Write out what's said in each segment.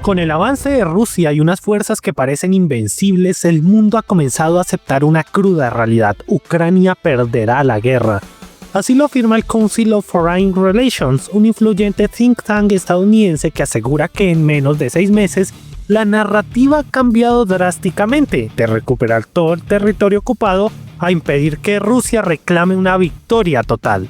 Con el avance de Rusia y unas fuerzas que parecen invencibles, el mundo ha comenzado a aceptar una cruda realidad: Ucrania perderá la guerra. Así lo afirma el Council of Foreign Relations, un influyente think tank estadounidense que asegura que en menos de 6 meses la narrativa ha cambiado drásticamente, de recuperar todo el territorio ocupado a impedir que Rusia reclame una victoria total.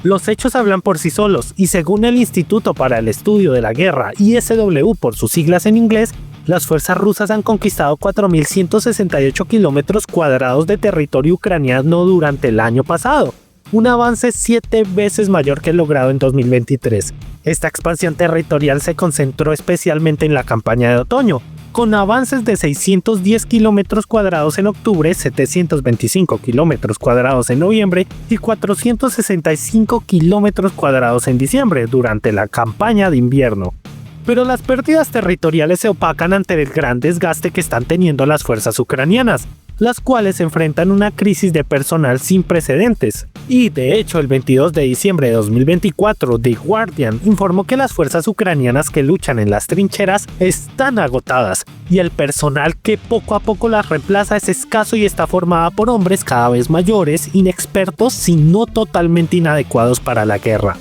Los hechos hablan por sí solos, y según el Instituto para el Estudio de la Guerra, ISW por sus siglas en inglés, las fuerzas rusas han conquistado 4.168 kilómetros cuadrados de territorio ucraniano durante el año pasado, un avance 7 veces mayor que el logrado en 2023. Esta expansión territorial se concentró especialmente en la campaña de otoño, con avances de 610 kilómetros cuadrados en octubre, 725 kilómetros cuadrados en noviembre y 465 kilómetros cuadrados en diciembre durante la campaña de invierno. Pero las pérdidas territoriales se opacan ante el gran desgaste que están teniendo las fuerzas ucranianas, las cuales enfrentan una crisis de personal sin precedentes. Y de hecho, el 22 de diciembre de 2024, The Guardian informó que las fuerzas ucranianas que luchan en las trincheras están agotadas, y el personal que poco a poco las reemplaza es escaso y está formada por hombres cada vez mayores, inexpertos y no totalmente inadecuados para la guerra.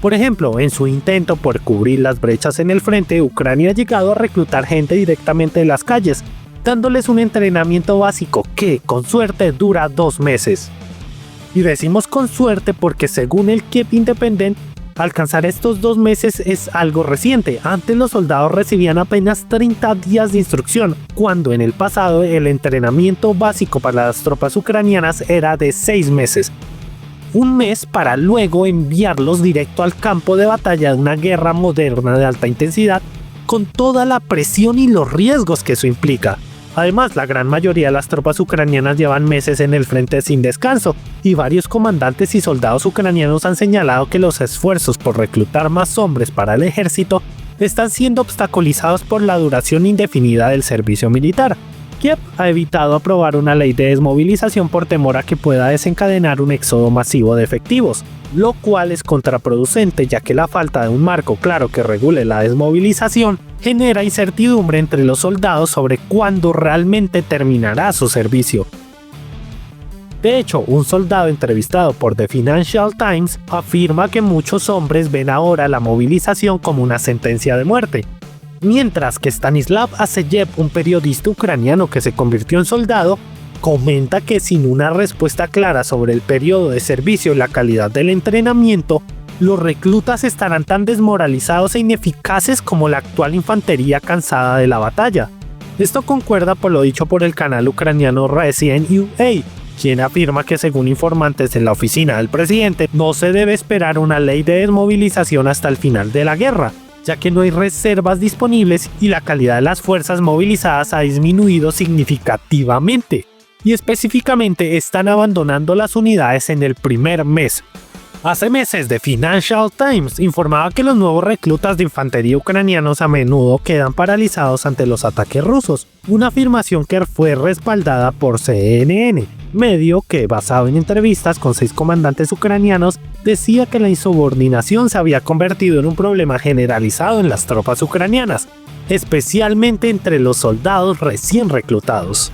Por ejemplo, en su intento por cubrir las brechas en el frente, Ucrania ha llegado a reclutar gente directamente de las calles, dándoles un entrenamiento básico que, con suerte, dura 2 meses. Y decimos con suerte porque, según el Kiev Independent, alcanzar estos 2 meses es algo reciente. Antes los soldados recibían apenas 30 días de instrucción, cuando en el pasado el entrenamiento básico para las tropas ucranianas era de 6 meses. 1 mes para luego enviarlos directo al campo de batalla de una guerra moderna de alta intensidad, con toda la presión y los riesgos que eso implica. Además, la gran mayoría de las tropas ucranianas llevan meses en el frente sin descanso, y varios comandantes y soldados ucranianos han señalado que los esfuerzos por reclutar más hombres para el ejército están siendo obstaculizados por la duración indefinida del servicio militar. Kiev ha evitado aprobar una ley de desmovilización por temor a que pueda desencadenar un éxodo masivo de efectivos, lo cual es contraproducente, ya que la falta de un marco claro que regule la desmovilización genera incertidumbre entre los soldados sobre cuándo realmente terminará su servicio. De hecho, un soldado entrevistado por The Financial Times afirma que muchos hombres ven ahora la movilización como una sentencia de muerte, mientras que Stanislav Aseyev, un periodista ucraniano que se convirtió en soldado, comenta que sin una respuesta clara sobre el periodo de servicio y la calidad del entrenamiento, los reclutas estarán tan desmoralizados e ineficaces como la actual infantería cansada de la batalla. Esto concuerda por lo dicho por el canal ucraniano Resien UA, quien afirma que, según informantes en la oficina del presidente, no se debe esperar una ley de desmovilización hasta el final de la guerra, ya que no hay reservas disponibles y la calidad de las fuerzas movilizadas ha disminuido significativamente, y específicamente están abandonando las unidades en el primer mes. Hace meses, The Financial Times informaba que los nuevos reclutas de infantería ucranianos a menudo quedan paralizados ante los ataques rusos, una afirmación que fue respaldada por CNN, medio que, basado en entrevistas con 6 comandantes ucranianos, decía que la insubordinación se había convertido en un problema generalizado en las tropas ucranianas, especialmente entre los soldados recién reclutados.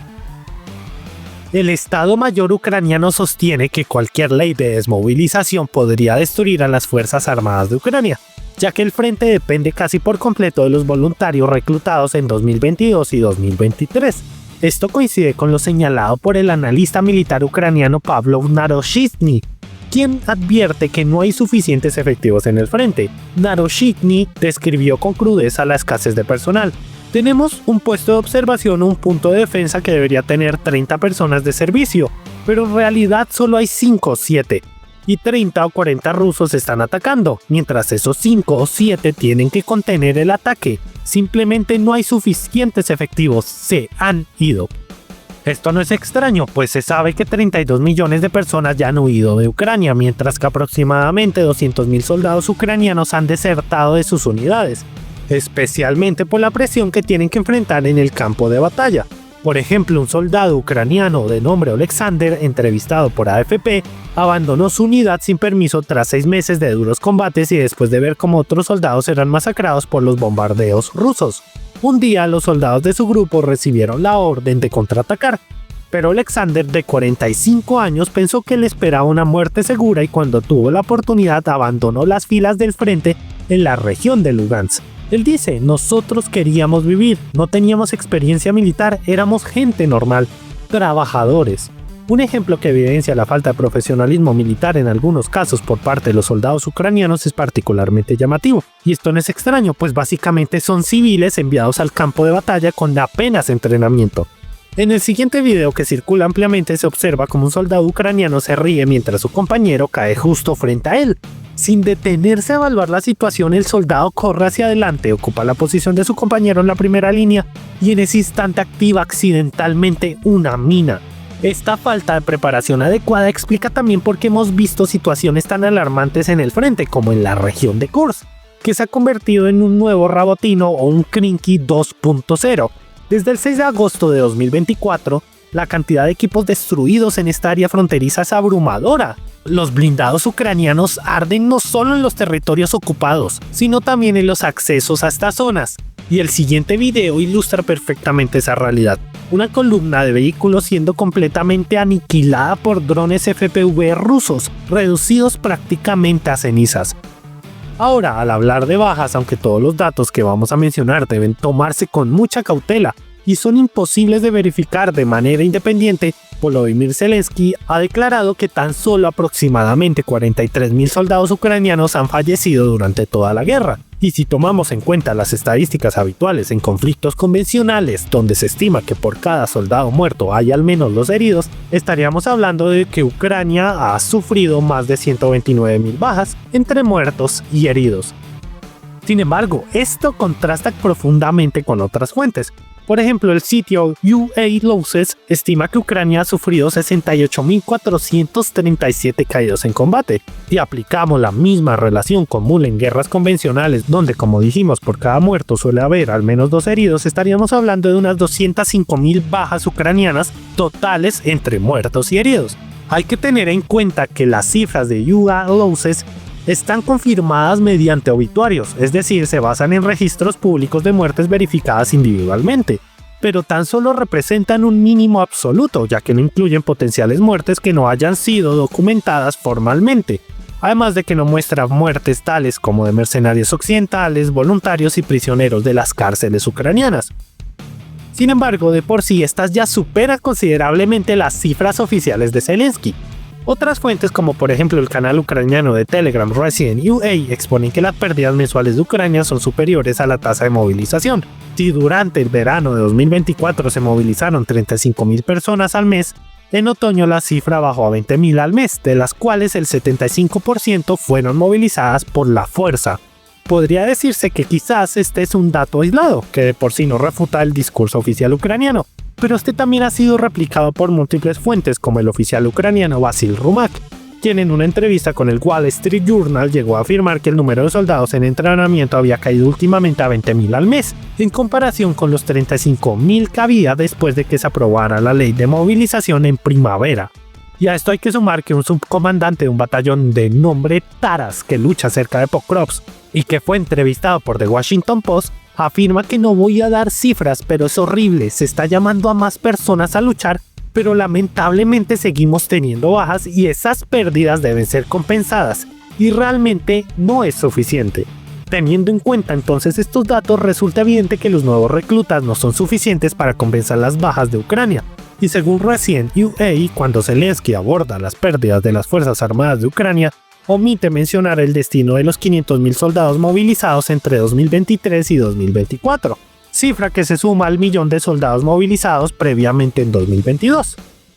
El Estado Mayor ucraniano sostiene que cualquier ley de desmovilización podría destruir a las Fuerzas Armadas de Ucrania, ya que el frente depende casi por completo de los voluntarios reclutados en 2022 y 2023. Esto coincide con lo señalado por el analista militar ucraniano Pavlo Naroshchny, quien advierte que no hay suficientes efectivos en el frente. Naroshchny describió con crudeza la escasez de personal. Tenemos un puesto de observación o un punto de defensa que debería tener 30 personas de servicio, pero en realidad solo hay 5 o 7, y 30 o 40 rusos están atacando, mientras esos 5 o 7 tienen que contener el ataque. Simplemente no hay suficientes efectivos, se han ido. Esto no es extraño, pues se sabe que 32 millones de personas ya han huido de Ucrania, mientras que aproximadamente 200.000 soldados ucranianos han desertado de sus unidades, especialmente por la presión que tienen que enfrentar en el campo de batalla. Por ejemplo, un soldado ucraniano de nombre Alexander, entrevistado por AFP, abandonó su unidad sin permiso tras 6 meses de duros combates y después de ver cómo otros soldados eran masacrados por los bombardeos rusos. Un día los soldados de su grupo recibieron la orden de contraatacar, pero Alexander, de 45 años, pensó que le esperaba una muerte segura y cuando tuvo la oportunidad abandonó las filas del frente en la región de Lugansk. Él dice: nosotros queríamos vivir, no teníamos experiencia militar, éramos gente normal, trabajadores. Un ejemplo que evidencia la falta de profesionalismo militar en algunos casos por parte de los soldados ucranianos es particularmente llamativo. Y esto no es extraño, pues básicamente son civiles enviados al campo de batalla con apenas entrenamiento. En el siguiente video, que circula ampliamente, se observa como un soldado ucraniano se ríe mientras su compañero cae justo frente a él. Sin detenerse a evaluar la situación, el soldado corre hacia adelante, ocupa la posición de su compañero en la primera línea y en ese instante activa accidentalmente una mina. Esta falta de preparación adecuada explica también por qué hemos visto situaciones tan alarmantes en el frente, como en la región de Kursk, que se ha convertido en un nuevo Rabotino o un Krinky 2.0. Desde el 6 de agosto de 2024, la cantidad de equipos destruidos en esta área fronteriza es abrumadora. Los blindados ucranianos arden no solo en los territorios ocupados, sino también en los accesos a estas zonas. Y el siguiente video ilustra perfectamente esa realidad. Una columna de vehículos siendo completamente aniquilada por drones FPV rusos, reducidos prácticamente a cenizas. Ahora, al hablar de bajas, aunque todos los datos que vamos a mencionar deben tomarse con mucha cautela y son imposibles de verificar de manera independiente, Volodymyr Zelensky ha declarado que tan solo aproximadamente 43.000 soldados ucranianos han fallecido durante toda la guerra. Y si tomamos en cuenta las estadísticas habituales en conflictos convencionales, donde se estima que por cada soldado muerto hay al menos 2 heridos, estaríamos hablando de que Ucrania ha sufrido más de 129.000 bajas entre muertos y heridos. Sin embargo, esto contrasta profundamente con otras fuentes. Por ejemplo, el sitio UA Losses estima que Ucrania ha sufrido 68.437 caídos en combate. Si aplicamos la misma relación común en guerras convencionales, donde, como dijimos, por cada muerto suele haber al menos 2 heridos, estaríamos hablando de unas 205.000 bajas ucranianas totales entre muertos y heridos. Hay que tener en cuenta que las cifras de UA Losses están confirmadas mediante obituarios, es decir, se basan en registros públicos de muertes verificadas individualmente, pero tan solo representan un mínimo absoluto, ya que no incluyen potenciales muertes que no hayan sido documentadas formalmente, además de que no muestran muertes tales como de mercenarios occidentales, voluntarios y prisioneros de las cárceles ucranianas. Sin embargo, de por sí estas ya superan considerablemente las cifras oficiales de Zelensky. Otras fuentes, como por ejemplo el canal ucraniano de Telegram Resident UA, exponen que las pérdidas mensuales de Ucrania son superiores a la tasa de movilización. Si durante el verano de 2024 se movilizaron 35.000 personas al mes, en otoño la cifra bajó a 20.000 al mes, de las cuales el 75% fueron movilizadas por la fuerza. Podría decirse que quizás este es un dato aislado, que de por sí no refuta el discurso oficial ucraniano, pero este también ha sido replicado por múltiples fuentes, como el oficial ucraniano Vasil Rumak, quien en una entrevista con el Wall Street Journal llegó a afirmar que el número de soldados en entrenamiento había caído últimamente a 20.000 al mes, en comparación con los 35.000 que había después de que se aprobara la ley de movilización en primavera. Y a esto hay que sumar que un subcomandante de un batallón de nombre Taras, que lucha cerca de Pokrovsk y que fue entrevistado por The Washington Post, afirma que no voy a dar cifras, pero es horrible, se está llamando a más personas a luchar, pero lamentablemente seguimos teniendo bajas y esas pérdidas deben ser compensadas, y realmente no es suficiente. Teniendo en cuenta entonces estos datos, resulta evidente que los nuevos reclutas no son suficientes para compensar las bajas de Ucrania. Y según Resident UA, cuando Zelensky aborda las pérdidas de las Fuerzas Armadas de Ucrania, omite mencionar el destino de los 500.000 soldados movilizados entre 2023 y 2024, cifra que se suma al millón de soldados movilizados previamente en 2022,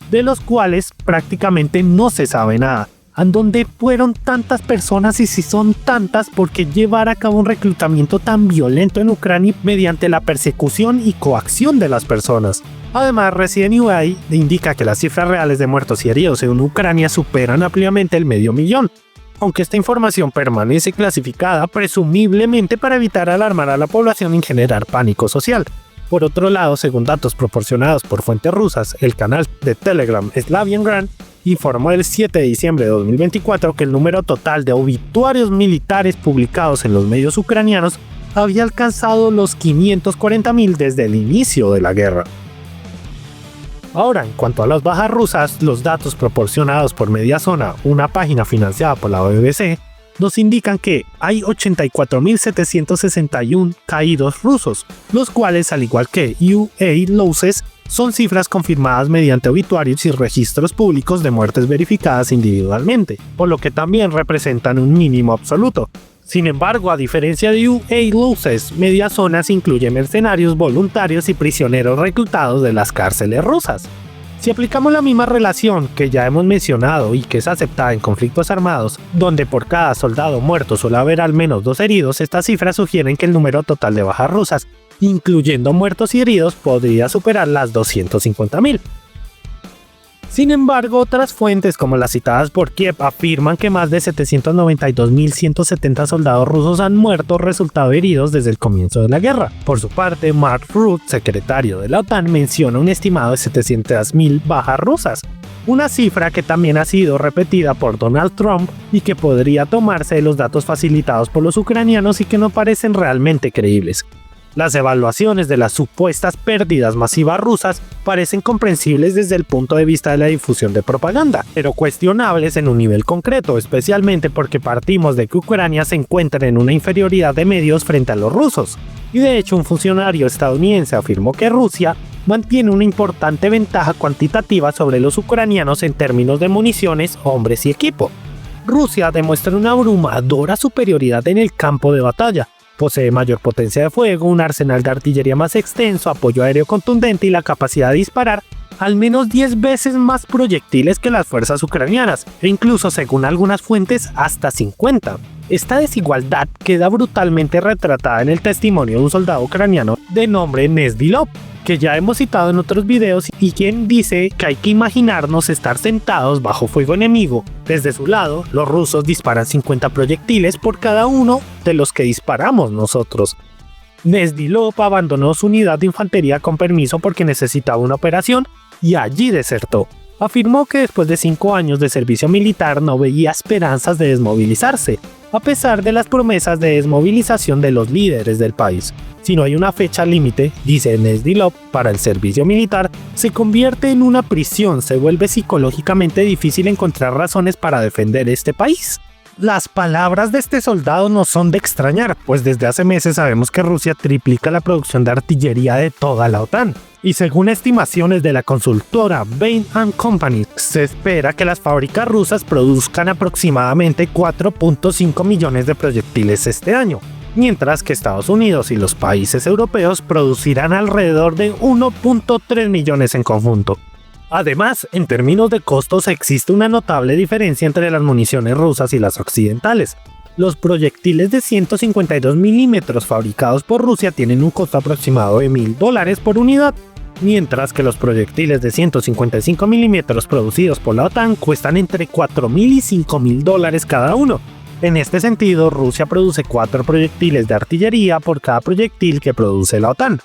de los cuales prácticamente no se sabe nada. ¿A dónde fueron tantas personas y si son tantas, por qué llevar a cabo un reclutamiento tan violento en Ucrania mediante la persecución y coacción de las personas? Además, Resident UA indica que las cifras reales de muertos y heridos en Ucrania superan ampliamente el 500.000, aunque esta información permanece clasificada presumiblemente para evitar alarmar a la población y generar pánico social. Por otro lado, según datos proporcionados por fuentes rusas, el canal de Telegram Slavian Grand informó el 7 de diciembre de 2024 que el número total de obituarios militares publicados en los medios ucranianos había alcanzado los 540.000 desde el inicio de la guerra. Ahora, en cuanto a las bajas rusas, los datos proporcionados por Mediazona, una página financiada por la BBC, nos indican que hay 84.761 caídos rusos, los cuales, al igual que UA losses, son cifras confirmadas mediante obituarios y registros públicos de muertes verificadas individualmente, por lo que también representan un mínimo absoluto. Sin embargo, a diferencia de UA losses, Mediazona incluye mercenarios, voluntarios y prisioneros reclutados de las cárceles rusas. Si aplicamos la misma relación que ya hemos mencionado y que es aceptada en conflictos armados, donde por cada soldado muerto suele haber al menos 2 heridos, estas cifras sugieren que el número total de bajas rusas, incluyendo muertos y heridos, podría superar las 250.000. Sin embargo, otras fuentes como las citadas por Kiev afirman que más de 792.170 soldados rusos han muerto o resultado heridos desde el comienzo de la guerra. Por su parte, Mark Rutte, secretario de la OTAN, menciona un estimado de 700.000 bajas rusas, una cifra que también ha sido repetida por Donald Trump y que podría tomarse de los datos facilitados por los ucranianos y que no parecen realmente creíbles. Las evaluaciones de las supuestas pérdidas masivas rusas parecen comprensibles desde el punto de vista de la difusión de propaganda, pero cuestionables en un nivel concreto, especialmente porque partimos de que Ucrania se encuentra en una inferioridad de medios frente a los rusos. Y de hecho, un funcionario estadounidense afirmó que Rusia mantiene una importante ventaja cuantitativa sobre los ucranianos en términos de municiones, hombres y equipo. Rusia demuestra una abrumadora superioridad en el campo de batalla. Posee mayor potencia de fuego, un arsenal de artillería más extenso, apoyo aéreo contundente y la capacidad de disparar al menos 10 veces más proyectiles que las fuerzas ucranianas, e incluso, según algunas fuentes, hasta 50. Esta desigualdad queda brutalmente retratada en el testimonio de un soldado ucraniano de nombre Nezdilov, que ya hemos citado en otros videos, y quien dice que hay que imaginarnos estar sentados bajo fuego enemigo. Desde su lado, los rusos disparan 50 proyectiles por cada uno de los que disparamos nosotros. Nezdilov abandonó su unidad de infantería con permiso porque necesitaba una operación y allí desertó. Afirmó que después de 5 años de servicio militar no veía esperanzas de desmovilizarse, a pesar de las promesas de desmovilización de los líderes del país. Si no hay una fecha límite, dice Nezdilov, para el servicio militar, se convierte en una prisión, se vuelve psicológicamente difícil encontrar razones para defender este país. Las palabras de este soldado no son de extrañar, pues desde hace meses sabemos que Rusia triplica la producción de artillería de toda la OTAN. Y según estimaciones de la consultora Bain & Company, se espera que las fábricas rusas produzcan aproximadamente 4.5 millones de proyectiles este año, mientras que Estados Unidos y los países europeos producirán alrededor de 1.3 millones en conjunto. Además, en términos de costos existe una notable diferencia entre las municiones rusas y las occidentales. Los proyectiles de 152 milímetros fabricados por Rusia tienen un costo aproximado de $1.000 por unidad, mientras que los proyectiles de 155 milímetros producidos por la OTAN cuestan entre $4.000 y $5.000 cada uno. En este sentido, Rusia produce 4 proyectiles de artillería por cada proyectil que produce la OTAN.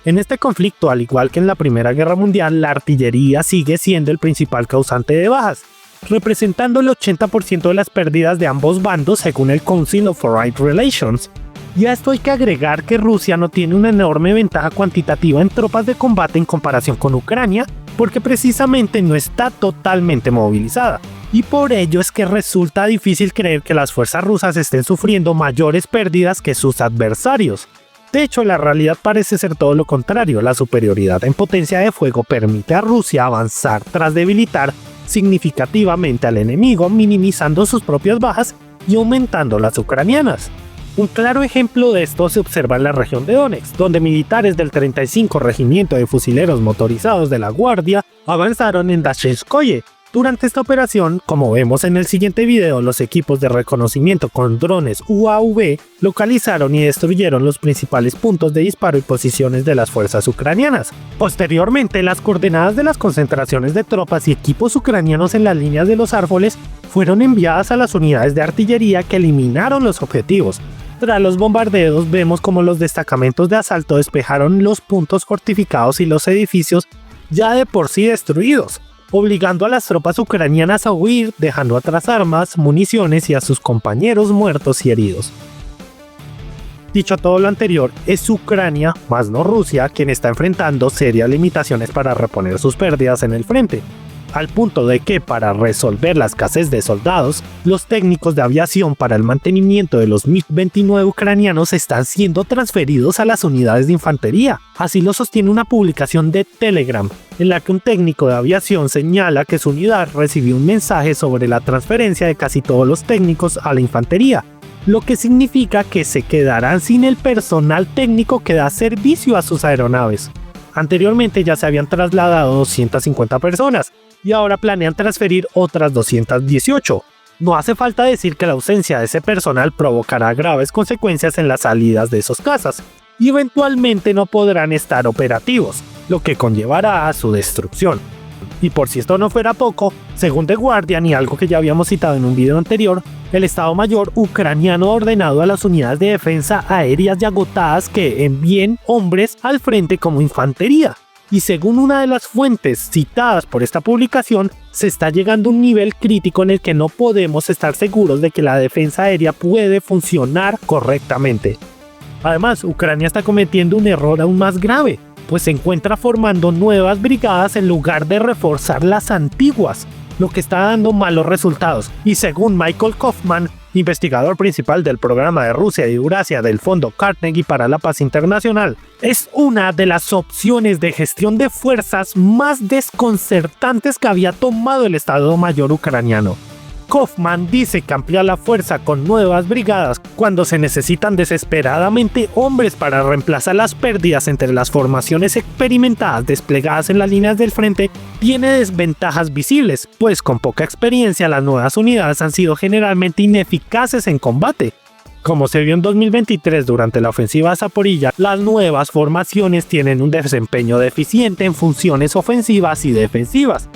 En este conflicto, al igual que en la Primera Guerra Mundial, la artillería sigue siendo el principal causante de bajas, representando el 80% de las pérdidas de ambos bandos según el Council of Foreign Relations. Y a esto hay que agregar que Rusia no tiene una enorme ventaja cuantitativa en tropas de combate en comparación con Ucrania, porque precisamente no está totalmente movilizada. Y por ello es que resulta difícil creer que las fuerzas rusas estén sufriendo mayores pérdidas que sus adversarios. De hecho, la realidad parece ser todo lo contrario. La superioridad en potencia de fuego permite a Rusia avanzar tras debilitar significativamente al enemigo, minimizando sus propias bajas y aumentando las ucranianas. Un claro ejemplo de esto se observa en la región de Donetsk, donde militares del 35 Regimiento de Fusileros Motorizados de la Guardia avanzaron en Dashenskoye. Durante esta operación, como vemos en el siguiente video, los equipos de reconocimiento con drones UAV localizaron y destruyeron los principales puntos de disparo y posiciones de las fuerzas ucranianas. Posteriormente, las coordenadas de las concentraciones de tropas y equipos ucranianos en las líneas de los árboles fueron enviadas a las unidades de artillería que eliminaron los objetivos. Tras los bombardeos vemos como los destacamentos de asalto despejaron los puntos fortificados y los edificios ya de por sí destruidos, obligando a las tropas ucranianas a huir, dejando atrás armas, municiones y a sus compañeros muertos y heridos. Dicho todo lo anterior, es Ucrania, más no Rusia, quien está enfrentando serias limitaciones para reponer sus pérdidas en el frente, al punto de que para resolver la escasez de soldados, los técnicos de aviación para el mantenimiento de los MiG-29 ucranianos están siendo transferidos a las unidades de infantería. Así lo sostiene una publicación de Telegram, en la que un técnico de aviación señala que su unidad recibió un mensaje sobre la transferencia de casi todos los técnicos a la infantería, lo que significa que se quedarán sin el personal técnico que da servicio a sus aeronaves. Anteriormente ya se habían trasladado 250 personas, y ahora planean transferir otras 218. No hace falta decir que la ausencia de ese personal provocará graves consecuencias en las salidas de esos cazas, y eventualmente no podrán estar operativos, lo que conllevará a su destrucción. Y por si esto no fuera poco, según The Guardian y algo que ya habíamos citado en un video anterior, el Estado Mayor ucraniano ha ordenado a las unidades de defensa aéreas y agotadas que envíen hombres al frente como infantería. Y según una de las fuentes citadas por esta publicación, se está llegando a un nivel crítico en el que no podemos estar seguros de que la defensa aérea puede funcionar correctamente. Además, Ucrania está cometiendo un error aún más grave, pues se encuentra formando nuevas brigadas en lugar de reforzar las antiguas, lo que está dando malos resultados. Y según Michael Kaufman, investigador principal del programa de Rusia y Eurasia del Fondo Carnegie para la Paz Internacional, es una de las opciones de gestión de fuerzas más desconcertantes que había tomado el Estado Mayor ucraniano. Kaufman dice que ampliar la fuerza con nuevas brigadas cuando se necesitan desesperadamente hombres para reemplazar las pérdidas entre las formaciones experimentadas desplegadas en las líneas del frente tiene desventajas visibles, pues con poca experiencia las nuevas unidades han sido generalmente ineficaces en combate. Como se vio en 2023 durante la ofensiva de Zaporilla, las nuevas formaciones tienen un desempeño deficiente en funciones ofensivas y defensivas,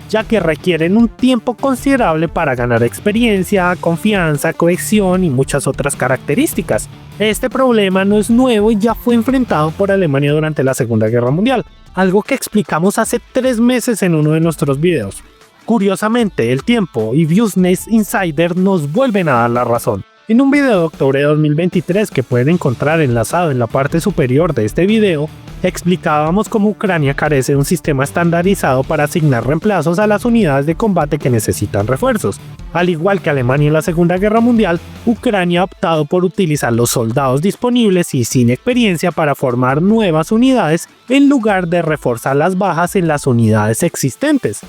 ya que requieren un tiempo considerable para ganar experiencia, confianza, cohesión y muchas otras características. Este problema no es nuevo y ya fue enfrentado por Alemania durante la Segunda Guerra Mundial, algo que explicamos hace 3 meses en uno de nuestros videos. Curiosamente, el tiempo y Business Insider nos vuelven a dar la razón. En un video de octubre de 2023 que pueden encontrar enlazado en la parte superior de este video, explicábamos cómo Ucrania carece de un sistema estandarizado para asignar reemplazos a las unidades de combate que necesitan refuerzos. Al igual que Alemania en la Segunda Guerra Mundial, Ucrania ha optado por utilizar los soldados disponibles y sin experiencia para formar nuevas unidades en lugar de reforzar las bajas en las unidades existentes.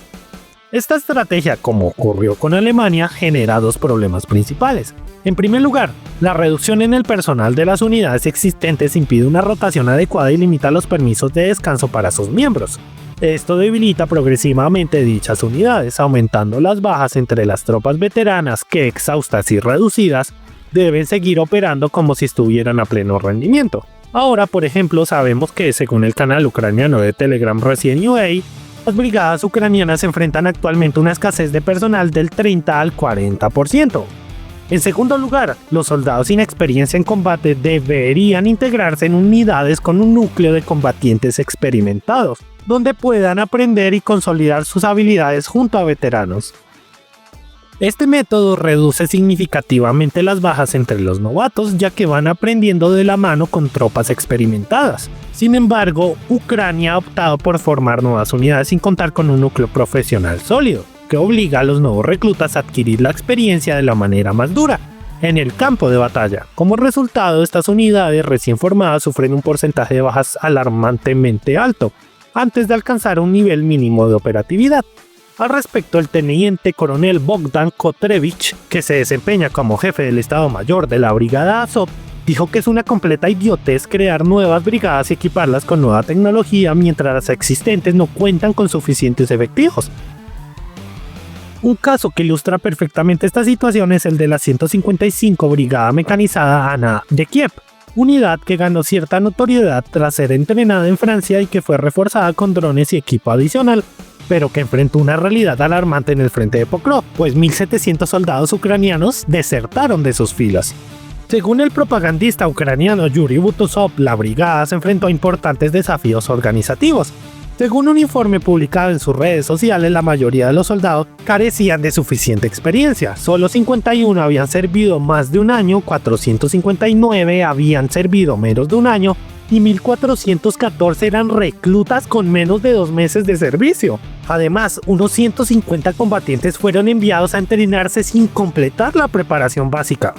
Esta estrategia, como ocurrió con Alemania, genera 2 problemas principales. En primer lugar, la reducción en el personal de las unidades existentes impide una rotación adecuada y limita los permisos de descanso para sus miembros. Esto debilita progresivamente dichas unidades, aumentando las bajas entre las tropas veteranas que, exhaustas y reducidas, deben seguir operando como si estuvieran a pleno rendimiento. Ahora, por ejemplo, sabemos que, según el canal ucraniano de Telegram Resident UA, las brigadas ucranianas se enfrentan actualmente a una escasez de personal del 30 al 40%. En segundo lugar, los soldados sin experiencia en combate deberían integrarse en unidades con un núcleo de combatientes experimentados, donde puedan aprender y consolidar sus habilidades junto a veteranos. Este método reduce significativamente las bajas entre los novatos, ya que van aprendiendo de la mano con tropas experimentadas. Sin embargo, Ucrania ha optado por formar nuevas unidades sin contar con un núcleo profesional sólido, que obliga a los nuevos reclutas a adquirir la experiencia de la manera más dura, en el campo de batalla. Como resultado, estas unidades recién formadas sufren un porcentaje de bajas alarmantemente alto, antes de alcanzar un nivel mínimo de operatividad. Al respecto, el teniente coronel Bogdan Kotrevich, que se desempeña como jefe del Estado Mayor de la Brigada Azov, dijo que es una completa idiotez crear nuevas brigadas y equiparlas con nueva tecnología mientras las existentes no cuentan con suficientes efectivos. Un caso que ilustra perfectamente esta situación es el de la 155 Brigada Mecanizada Ana de Kiev, unidad que ganó cierta notoriedad tras ser entrenada en Francia y que fue reforzada con drones y equipo adicional, pero que enfrentó una realidad alarmante en el frente de Pokrov, pues 1.700 soldados ucranianos desertaron de sus filas. Según el propagandista ucraniano Yuri Butusov, la brigada se enfrentó a importantes desafíos organizativos. Según un informe publicado en sus redes sociales, la mayoría de los soldados carecían de suficiente experiencia. Solo 51 habían servido más de un año, 459 habían servido menos de un año y 1414 eran reclutas con menos de 2 meses de servicio. Además, unos 150 combatientes fueron enviados a entrenarse sin completar la preparación básica.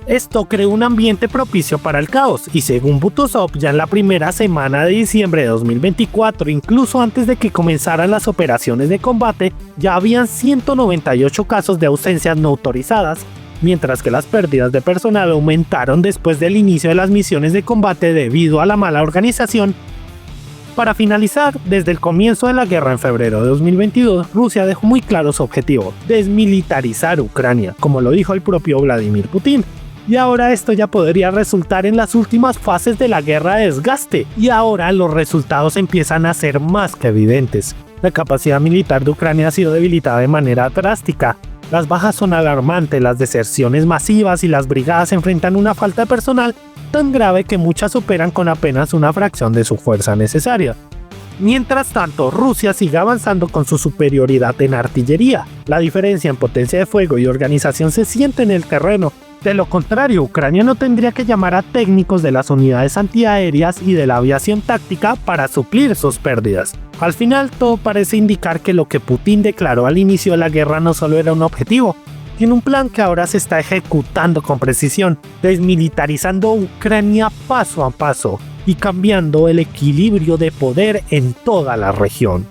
Esto creó un ambiente propicio para el caos, y según Butusov, ya en la primera semana de diciembre de 2024, incluso antes de que comenzaran las operaciones de combate, ya habían 198 casos de ausencias no autorizadas, mientras que las pérdidas de personal aumentaron después del inicio de las misiones de combate debido a la mala organización. Para finalizar, desde el comienzo de la guerra en febrero de 2022, Rusia dejó muy claro su objetivo: desmilitarizar Ucrania, como lo dijo el propio Vladimir Putin. Y ahora esto ya podría resultar en las últimas fases de la guerra de desgaste, y ahora los resultados empiezan a ser más que evidentes. La capacidad militar de Ucrania ha sido debilitada de manera drástica. Las bajas son alarmantes, las deserciones masivas y las brigadas enfrentan una falta de personal tan grave que muchas operan con apenas una fracción de su fuerza necesaria. Mientras tanto, Rusia sigue avanzando con su superioridad en artillería. La diferencia en potencia de fuego y organización se siente en el terreno. De lo contrario, Ucrania no tendría que llamar a técnicos de las unidades antiaéreas y de la aviación táctica para suplir sus pérdidas. Al final, todo parece indicar que lo que Putin declaró al inicio de la guerra no solo era un objetivo, sino un plan que ahora se está ejecutando con precisión, desmilitarizando Ucrania paso a paso y cambiando el equilibrio de poder en toda la región.